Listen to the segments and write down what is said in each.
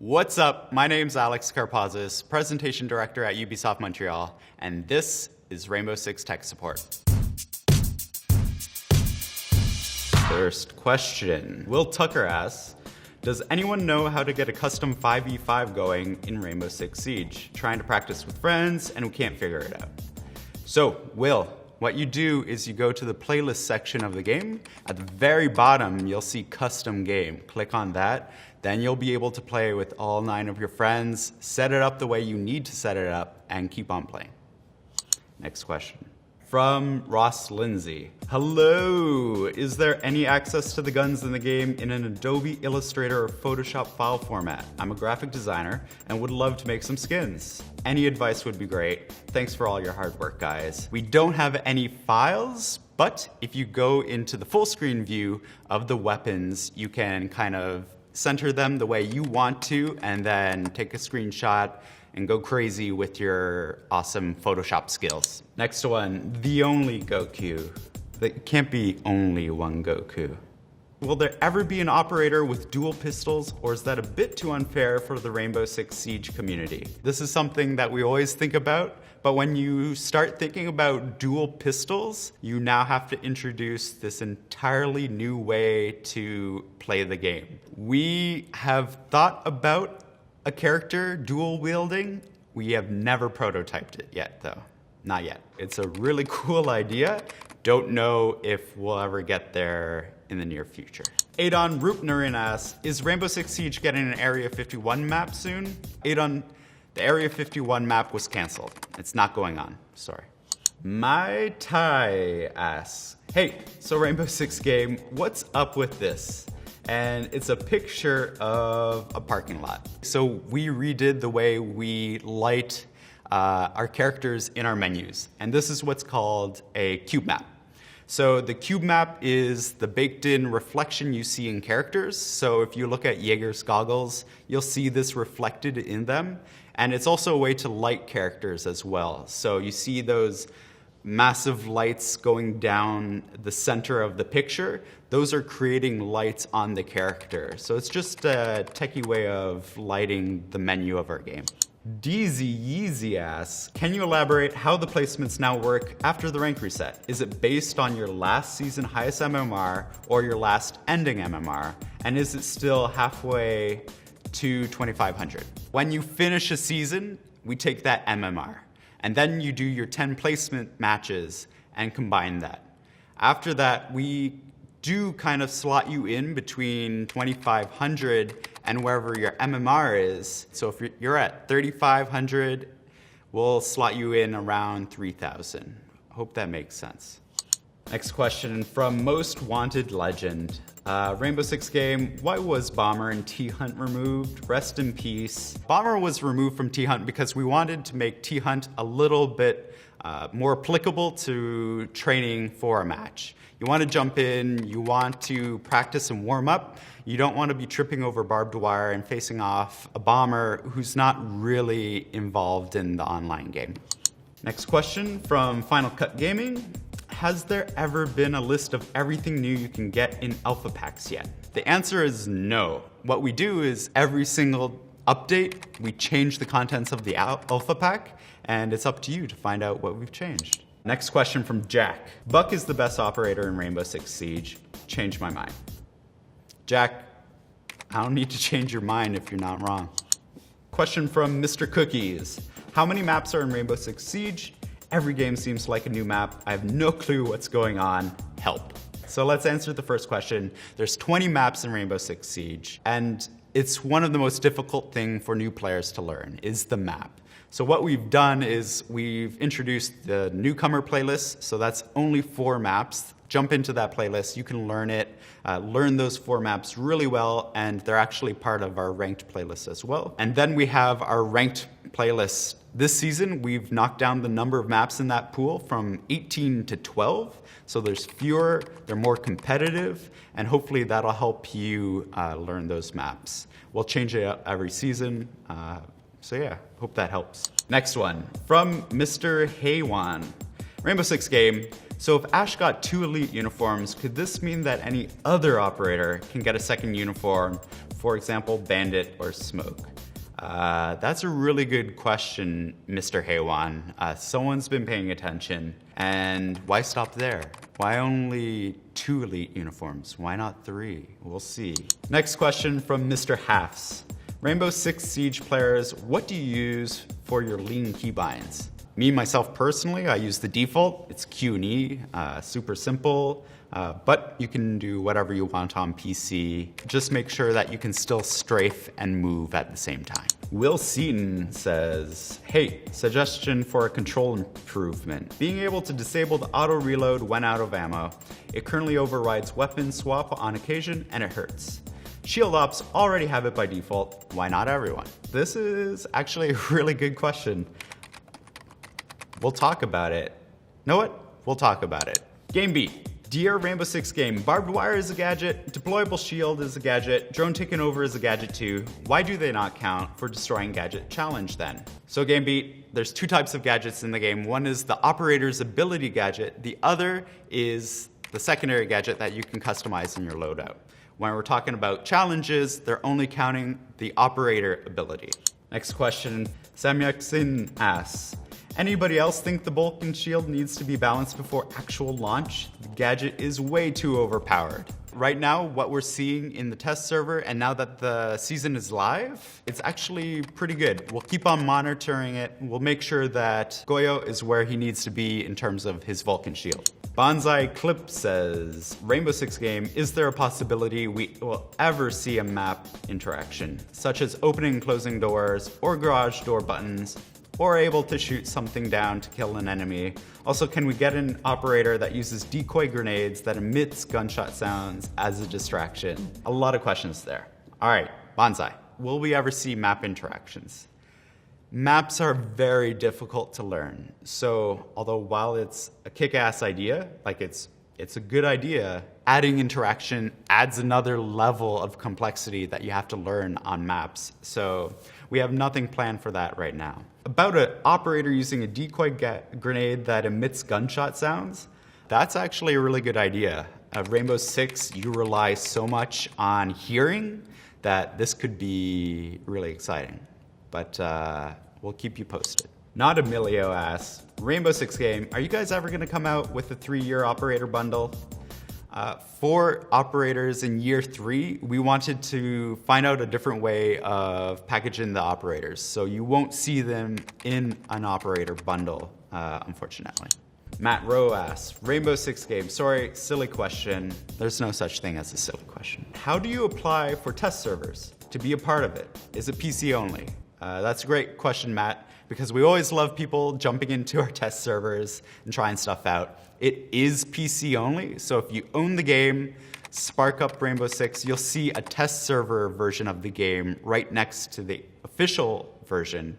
What's up? My name's Alex Karpazis, Presentation Director at Ubisoft Montreal, and this is Rainbow Six Tech Support. First question. Will Tucker asks, does anyone know how to get a custom 5v5 going in Rainbow Six Siege? Trying to practice with friends and we can't figure it out. So, Will, what you do is you go to the playlist section of the game. At the very bottom, you'll see custom game. Click on that. Then you'll be able to play with all 9 of your friends, set it up the way you need to set it up, and keep on playing. Next question. From Ross Lindsay. Hello! Is there any access to the guns in the game in an Adobe Illustrator or Photoshop file format? I'm a graphic designer and would love to make some skins. Any advice would be great. Thanks for all your hard work, guys. We don't have any files, but if you go into the full screen view of the weapons, you can kind of center them the way you want to, and then take a screenshot and go crazy with your awesome Photoshop skills. Next one, the only Goku. There can't be only one Goku. Will there ever be an operator with dual pistols, or is that a bit too unfair for the Rainbow Six Siege community? This is something that we always think about, but when you start thinking about dual pistols, you now have to introduce this entirely new way to play the game. We have thought about a character dual wielding. We have never prototyped it yet, though. Not yet. It's a really cool idea. Don't know if we'll ever get there in the near future. Adon Rupnarin asks, is Rainbow Six Siege getting an Area 51 map soon? Adon, the Area 51 map was canceled. It's not going on, sorry. My Tai asks, hey, so Rainbow Six game, what's up with this? And it's a picture of a parking lot. So we redid the way we light our characters in our menus. And this is what's called a cube map. So the cube map is the baked-in reflection you see in characters. So if you look at Jaeger's goggles, you'll see this reflected in them. And it's also a way to light characters as well. So you see those massive lights going down the center of the picture. Those are creating lights on the character. So it's just a techie way of lighting the menu of our game. deezyyeezy asks, can you elaborate how the placements now work after the rank reset? Is it based on your last season highest MMR or your last ending MMR? And is it still halfway to 2500? When you finish a season, we take that MMR. And then you do your 10 placement matches and combine that. After that, we do kind of slot you in between 2,500 and wherever your MMR is. So if you're at 3,500, we'll slot you in around 3,000. Hope that makes sense. Next question from Most Wanted Legend. Rainbow Six game, why was Bomber and T-Hunt removed? Rest in peace. Bomber was removed from T-Hunt because we wanted to make T-Hunt a little bit more applicable to training for a match. You want to jump in, you want to practice and warm up. You don't want to be tripping over barbed wire and facing off a bomber who's not really involved in the online game. Next question from Final Cut Gaming. Has there ever been a list of everything new you can get in alpha packs yet? The answer is no. What we do is every single update, we change the contents of the alpha pack, and it's up to you to find out what we've changed. Next question from Jack. Buck is the best operator in Rainbow Six Siege. Change my mind. Jack, I don't need to change your mind if you're not wrong. Question from Mr. Cookies. How many maps are in Rainbow Six Siege? Every game seems like a new map. I have no clue what's going on. Help. So let's answer the first question. There's 20 maps in Rainbow Six Siege, and it's one of the most difficult things for new players to learn, is the map. So what we've done is we've introduced the newcomer playlist, so that's only 4 maps. Jump into that playlist, you can learn it, learn those 4 maps really well, and they're actually part of our ranked playlist as well. And then we have our ranked playlist. This season, we've knocked down the number of maps in that pool from 18 to 12. So there's fewer, they're more competitive, and hopefully that'll help you learn those maps. We'll change it up every season. So yeah, hope that helps. Next one, from Mr. Haywan. Rainbow Six game. So if Ash got 2 elite uniforms, could this mean that any other operator can get a second uniform For example, bandit or smoke? That's a really good question, Mr. Haywan. Someone's been paying attention. And why stop there? Why only 2 elite uniforms? Why not 3? We'll see. Next question from Mr. Halfs. Rainbow Six Siege players, what do you use for your lean keybinds? Me, myself personally, I use the default. It's Q and E, super simple, but you can do whatever you want on PC. Just make sure that you can still strafe and move at the same time. Will Seaton says, hey, suggestion for a control improvement. Being able to disable the auto reload when out of ammo. It currently overrides weapon swap on occasion and it hurts. Shield ops already have it by default. Why not everyone? This is actually a really good question. We'll talk about it. Know what? We'll talk about it. Game beat. Dear Rainbow Six game, barbed wire is a gadget, deployable shield is a gadget, drone taken over is a gadget too. Why do they not count for destroying gadget challenge then? So game beat, there's 2 types of gadgets in the game. One is the operator's ability gadget. The other is the secondary gadget that you can customize in your loadout. When we're talking about challenges, they're only counting the operator ability. Next question, Samyak Singh asks, anybody else think the Vulcan shield needs to be balanced before actual launch? The gadget is way too overpowered. Right now, what we're seeing in the test server, and now that the season is live, it's actually pretty good. We'll keep on monitoring it. We'll make sure that Goyo is where he needs to be in terms of his Vulcan shield. Bonsai Clip says, Rainbow Six game, is there a possibility we will ever see a map interaction, such as opening and closing doors, or garage door buttons, or able to shoot something down to kill an enemy? Also, can we get an operator that uses decoy grenades that emits gunshot sounds as a distraction? A lot of questions there. All right, Bonsai, will we ever see map interactions? Maps are very difficult to learn. So, although while it's a kick-ass idea, like it's a good idea, adding interaction adds another level of complexity that you have to learn on maps. So we have nothing planned for that right now. About an operator using a decoy grenade that emits gunshot sounds, that's actually a really good idea. Rainbow Six, you rely so much on hearing that this could be really exciting. But we'll keep you posted. Not Emilio asks, Rainbow Six game, are you guys ever gonna come out with a 3-year operator bundle? For operators in year 3, we wanted to find out a different way of packaging the operators. So you won't see them in an operator bundle, unfortunately. Matt Rowe asks, Rainbow Six game, sorry, silly question. There's no such thing as a silly question. How do you apply for test servers to be a part of it? Is it PC only? That's a great question, Matt, because we always love people jumping into our test servers and trying stuff out. It is PC only, so if you own the game, spark up Rainbow Six, you'll see a test server version of the game right next to the official version.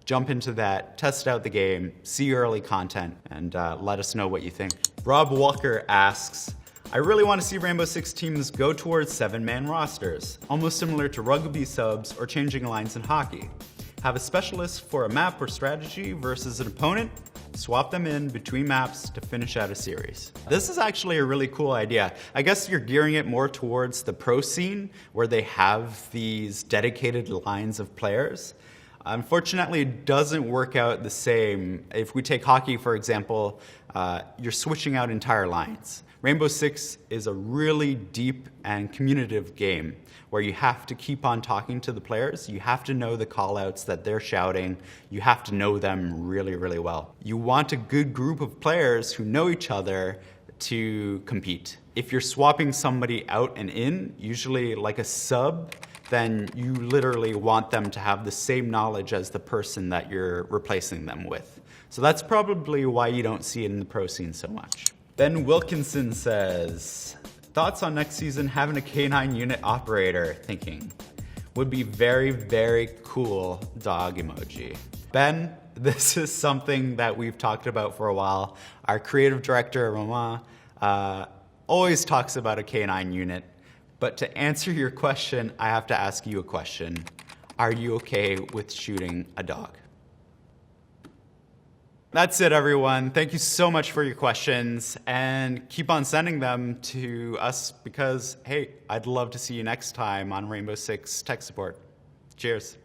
Jump into that, test out the game, see early content, and let us know what you think. Rob Walker asks, I really want to see Rainbow Six teams go towards 7-man rosters, almost similar to rugby subs or changing lines in hockey. Have a specialist for a map or strategy versus an opponent, swap them in between maps to finish out a series. This is actually a really cool idea. I guess you're gearing it more towards the pro scene where they have these dedicated lines of players. Unfortunately, it doesn't work out the same. If we take hockey, for example, you're switching out entire lines. Rainbow Six is a really deep and communicative game where you have to keep on talking to the players. You have to know the call-outs that they're shouting. You have to know them really, really well. You want a good group of players who know each other to compete. If you're swapping somebody out and in, usually like a sub, then you literally want them to have the same knowledge as the person that you're replacing them with. So that's probably why you don't see it in the pro scene so much. Ben Wilkinson says, thoughts on next season having a K9 unit operator? Thinking. Would be very, very cool dog emoji. Ben, this is something that we've talked about for a while. Our creative director, Romain, always talks about a K9 unit. But to answer your question, I have to ask you a question. Are you okay with shooting a dog? That's it, everyone. Thank you so much for your questions, and keep on sending them to us because, hey, I'd love to see you next time on Rainbow Six Tech Support. Cheers.